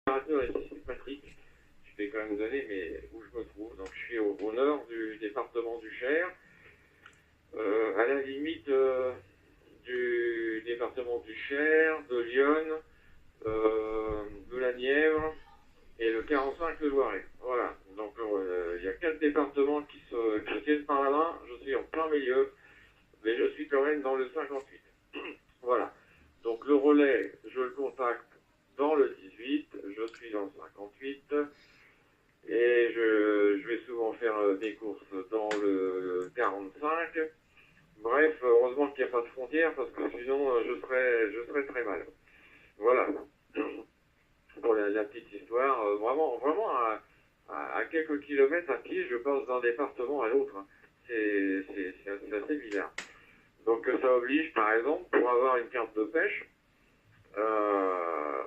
Opérateur ici, c'est Patrick. Je fais quand même des années, mais où je me trouve. Donc, je suis au nord du département du Cher, à la limite du département du Cher, de Lyon, de la Nièvre et le 45 de Loiret. Voilà. Donc, il y a 4 départements qui se tiennent par la main. Je suis en plein milieu, mais je suis quand même dans le 58. Voilà. Donc, le relais, je le contacte dans le 18, je suis dans le 58, et je vais souvent faire des courses dans le 45. Bref, heureusement qu'il n'y a pas de frontière, parce que sinon je serais très mal. Voilà. Pour la petite histoire, vraiment à quelques kilomètres à pied, je passe d'un département à l'autre. C'est assez bizarre. Donc ça oblige, par exemple, pour avoir une carte de pêche,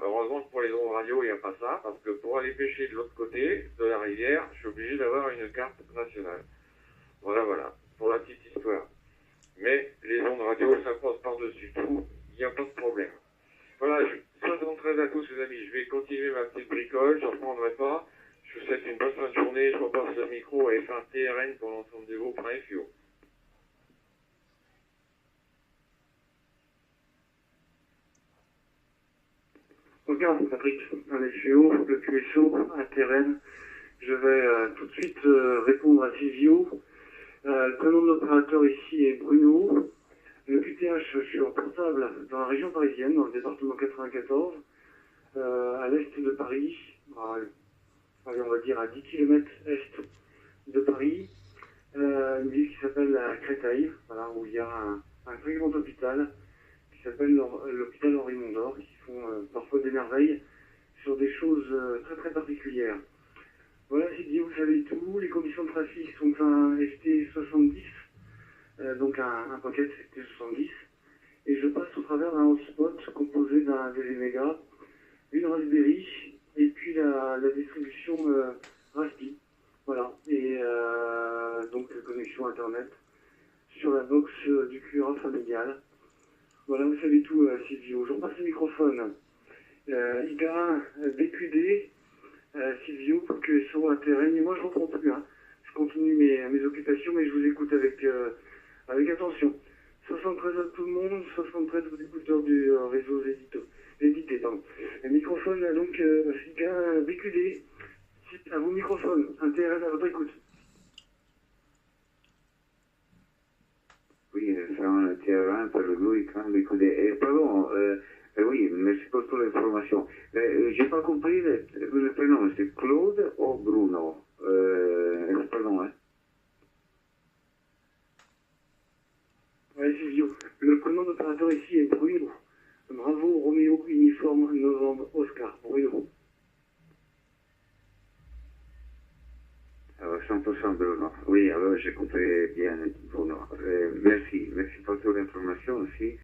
heureusement que pour les ondes radio, il n'y a pas ça, parce que pour aller pêcher de l'autre côté de la rivière, je suis obligé d'avoir une carte nationale. Voilà, pour la petite histoire. Mais les ondes radio, ça passe par-dessus tout, il n'y a pas de problème. Voilà, 73 à tous les amis, je vais continuer ma petite bricole, je ne reprendrai pas. Je vous souhaite une bonne fin de journée, je repasse le micro à F1 TRN pour l'ensemble des groupes.fio. Regarde Patrick, un FEO, le QSO, un TRN. Je vais tout de suite répondre à Silvio. Le prénom de l'opérateur ici est Bruno. Le QTH, je suis en portable dans la région parisienne, dans le département 94, à l'est de Paris, allez, on va dire à 10 km est de Paris, une ville qui s'appelle la Créteil, voilà, où il y a un très grand hôpital qui s'appelle l'hôpital Henri Mondor, qui font parfois des merveilles sur des choses très très particulières. Voilà, c'est dit, vous savez tout. Les conditions de trafic sont un ST70, donc un paquet ST70, et je passe au travers d'un hotspot composé d'un DVMega, une Raspberry, et puis la distribution Raspi. Voilà, et donc connexion Internet sur la box du QRA familial. Voilà, vous savez tout, Silvio. Je repasse le microphone. Hyper BQD, Silvio, QSO, intérêt. Mais moi, je ne reprends plus. Hein. Je continue mes occupations, mais je vous écoute avec attention. 73 à tout le monde, 73 aux écouteurs du réseau édité. Pardon. Le microphone, donc, Hyper BQD. À vos microphones. Intérêt à votre écoute. Oui, c'est un terrain pour lui quand écouter. Pardon, oui, merci pour toute l'information. J'ai pas compris le prénom, c'est Claude ou Bruno pardon, hein. Ouais, Silvio. Le prénom d'opérateur ici est Bruno. Bravo, Roméo, uniforme, novembre, Oscar. Bruno. 100% Bruno. Oui, alors j'ai compris bien Bruno. Merci pour toute l'information aussi.